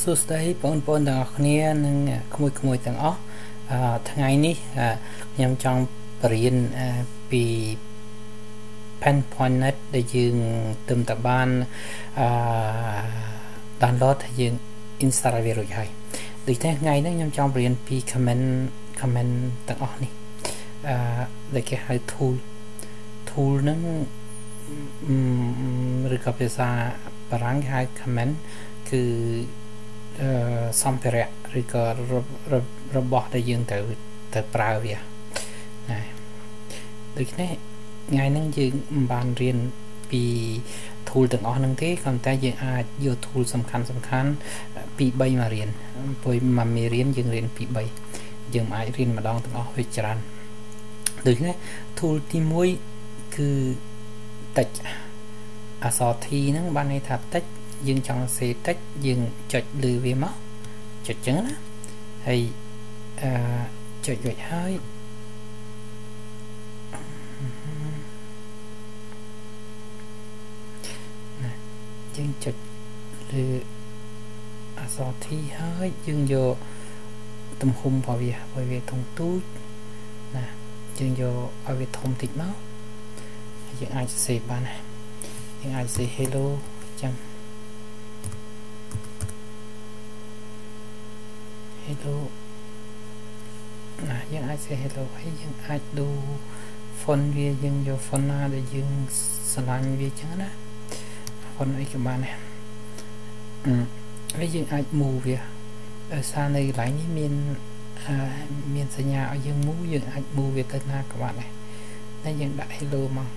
សួស្តីបងប្អូនទាំងអស់គ្នានិងក្មួយទាំងអស់ថ្ងៃនេះខ្ញុំចង់បរៀនពី pen.net ដែលយើងទើបតែបានdownload ហើយយើង install វារួចហើយដូច្នេះថ្ងៃនេះខ្ញុំចង់បរៀនពី comment ទាំងអស់នេះដែលគេហៅ tool ហ្នឹងឬក៏ភាសាបារាំងគេហៅ comment គឺសម្ភារៈឬក៏របស់ដែលយើងត្រូវប្រើវាណាដូច្នេះថ្ងៃហ្នឹងយើងមិនបានរៀនពី tool ទាំងអស់ហ្នឹងទេប៉ុន្តែយើងអាចយក tool សំខាន់ពី3មករៀនព្រោះមកមេរៀនយើងរៀនពី3យើងអាចរៀនម្ដងទាំងអស់វាច្រើនដូច្នេះ tool ទី1គឺតិចអក្សរ T ហ្នឹងបានន័យថាតិចយើងចង់សេតិចយើងចុចលើវាមកចុចចឹងណាហើយចុចរួចហើយណាយើងចុចលើអក្សរ T ហើយយើងយកទំហំរបស់វាឲ្យវាធំទូចណាយើងយកឲ្យវាធំតិចមកយើងអាចសរសេរបានណាយើងអាចសរសេរ hello ចឹងhello ណាយើងអាចសរសេរ hello ហើយយើងអាចដូរ font វាយើងយក font ណាដែលយើងស្រឡាញ់វាចឹងណា font អីក៏បានដែរហើយយើងអាច move វាដោយសារនៅកន្លែងនេះមានសញ្ញាឲ្យយើង move យើងអាច move វាទៅណាក៏បានដែរតែយើងដាក់ hello មក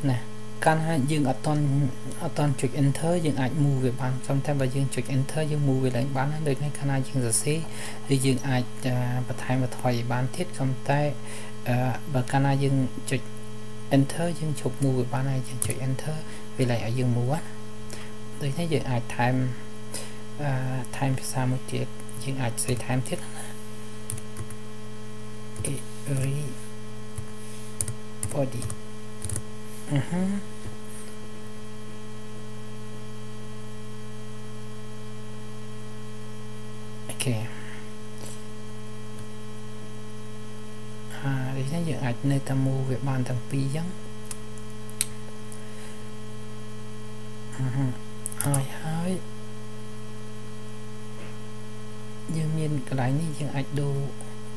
ណាកាលណាយើងអត់តន់ចុច enter យើងអាច move វាបានប៉ុន្តែបើយើងចុច enter យើង move វាឡើងបានដូចនេះកាលណាយើងសរសេរឬយើងអាចបន្ថែមបន្ថយឲ្យបានទៀតប៉ុន្តែបើកាលណាយើងចុច enter យើងឈប់ move វាបានហើយយើងចុច enter វាឡើងឲ្យយើង move ដូចនេះយើងអាចថែមភាសាមួយទៀតយើងអាចសរសេរថែមទៀតណាeverybody okay ដូចនេះយើងអាចនៅតែ move វាបានទាំងពីរអញ្ចឹងហើយយើងមានកន្លែងនេះយើងអាចដូរ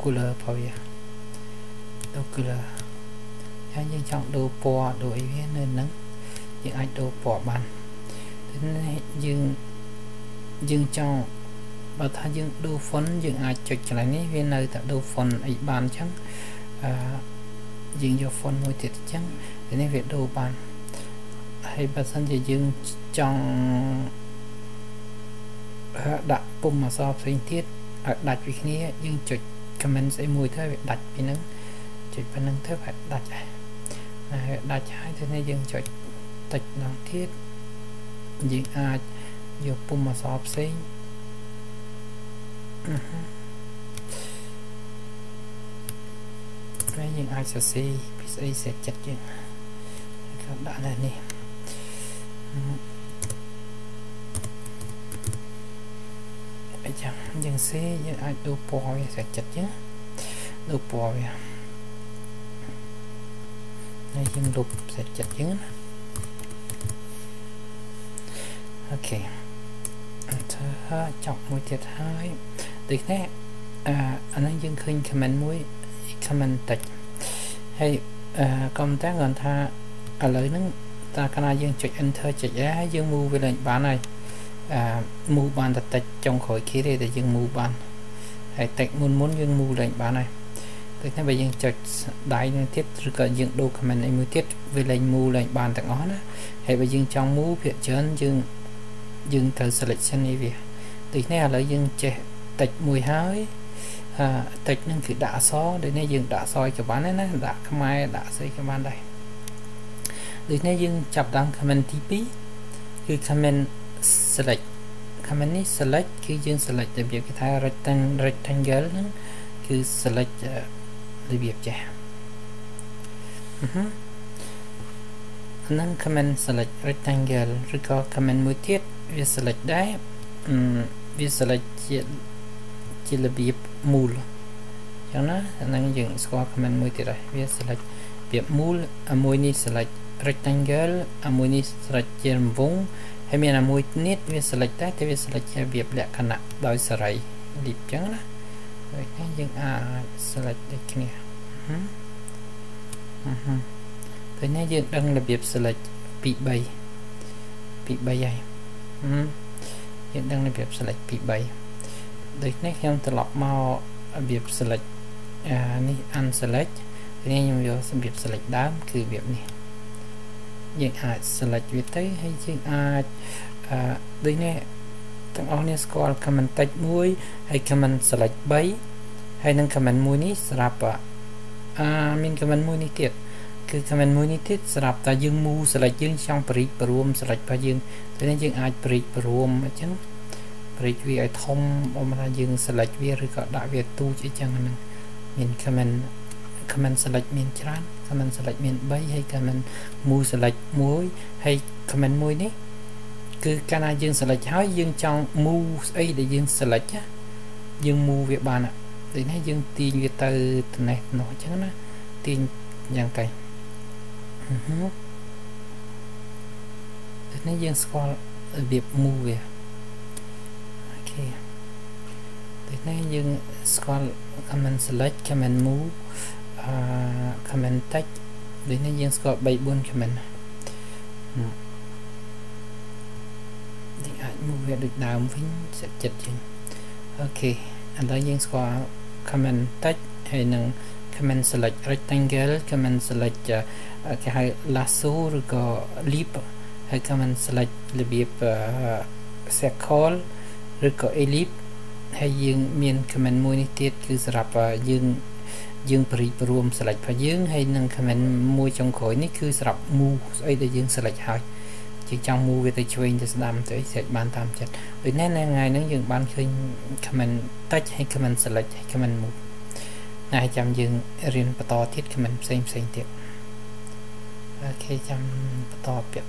color របស់វាដូរ color ហើយយើងចង់ដូរពណ៌ដូរអីវានៅហ្នឹងយើងអាចដូរពណ៌បានតែយើងចង់បើថាយើងដូរ font យើងអាចចុចកន្លែងនេះវានៅតែដូរ font អីបានអញ្ចឹងយើងយក font មួយទៀតអញ្ចឹងនេះវាដូរបានហើយបើសិនជាយើងចង់ដាក់ពុម្ពអក្សរផ្សេងទៀតឲ្យដាច់ពីគ្នាយើងចុច comment ស្អីមួយទៅវាដាច់ពីហ្នឹងចុចប៉ុណ្្នឹងទៅវាដាច់ហើយដាច់ហើយទៅនេះយើងចុចតិចម្ដងទៀតយើងអាចយកពុម្ពអក្សរផ្សេងហើយយើងអាចសរសេរពីស្អីសេចចិត្តយើងក៏ដាក់នៅនេះអញ្ចឹងយើងសេយើងអាចដូរពណ៌វាសេចចិត្តយើងដូរពណ៌វាហើយយើងលុបសេចចិត្តយើងណាអូខេទៅចប់មួយទៀតហើយដូចនេះអានេះយើងឃើញ comment មួយ comment តិចហើយក៏ប៉ុន្តែគាត់ថាឥឡូវហ្នឹងតើកាលណាយើងចុច enter ចុចហើយយើង move វាឡើងបានហើយ move បានតែតិចចុងក្រោយគេទេតែយើង move បានហើយតិចមុនយើង move ឡើងបានហើយដូចនេះបើយើងចុចដៃនឹងទៀតឬក៏យើងដូរ comment អីមួយទៀតវាឡើង move ឡើងបានទាំងអស់ណាហើយបើយើងចង់ move ភាគច្រើនយើងត្រូវ selection នេះវាដូចនេះឥឡូវយើងចេះតិចមួយហើយតិចហ្នឹងគឺដាក់អក្សរដូចនេះយើងដាក់អក្សរក៏បានដែរណាដាក់ខ្មែរដាក់ស្អីក៏បានដែរដូចនេះយើងចាប់ដើម comment ទី2គឺ comment select comment នេះ select គឺយើង select របៀបគេថា rectangle ហ្នឹងគឺ select របៀបចេះ năng comment select rectangle ឬក៏ comment មួយទៀតវា select ដែរវា select ជារបៀបមូលចឹងណាអាហ្នឹងយើងស្គាល់ comment មួយទៀតហើយវា select របៀបមូលមួយនេះ select rectangle មួយនេះ select ជារង្វង់ហើយមានមួយទៀតវា select ដែរតែវា select ជារបៀបលក្ខណៈដោយសេរីលីបចឹងណាដូចនេះយើងអាច select ដូចគ្នាពេលនេះយើងដឹងរបៀប select ពី3ហើយយើងដឹងរបៀប select ពី3ដូចនេះខ្ញុំត្រឡប់មករបៀប select នេះ unselect នេះខ្ញុំយករបៀប select ដើមគឺរបៀបនេះយើងអាច select វាទៅហើយយើងអាចដូចនេះទាំងអស់នេះស្គាល់ comment តិចមួយហើយ comment select 3ហើយនឹង comment មួយនេះសម្រាប់មាន comment មួយនេះទៀតគឺ comment មួយនេះទៀតសម្រាប់តែយើង move select យើងចង់ប្រិចព្រម select របស់យើងទៅនេះយើងអាចប្រិចព្រមអញ្ចឹងប្រិចវាឲ្យធំបើថាយើង select វាឬក៏ដាក់វាទូចអីចឹងហ្នឹងមាន comment select មានច្រើន comment select មាន3ហើយ comment move select 1ហើយ comment មួយនេះគឺកាលណាយើង select ហើយយើងចង់ move ស្អីដែលយើង select យើង move វាបានដូចនេះយើងទាញវាទៅត្នេះនោះអញ្ចឹងណាទាញយ៉ាងកែដូចនេះយើងស្គាល់របៀប move វាអូខេដូចនេះយើងស្គាល់ comment select comment move comment text ដូចនេះយើងស្គាល់ 3-4 comment យើងអាច move វាដូចដើមវិញចិត្តជាងអូខេឥឡូវយើងស្គាល់ comment text ហើយនឹង comment select rectangle comment select គេហៅ lasso ឬក៏ leaf ហើយ comment select របៀប circle ឬក៏ ellipse ហើយយើងមាន comment មួយនេះទៀតគឺសម្រាប់យើងប្រិចព្រម select របស់យើងហើយនឹង comment មួយចុងក្រោយនេះគឺសម្រាប់ move ស្អីដែលយើង select ហើយយើងចង់ move វាទៅឆ្វេងទៅស្ដាំទៅអី select បានតាមចិត្តដូចនេះថ្ងៃហ្នឹងយើងបានឃើញ comment touch ហើយ comment select ហើយ comment move ណាស់ចាំយើងរៀនបន្តទៀត comment ផ្សេងទៀតអូខេចាំបន្តទៀត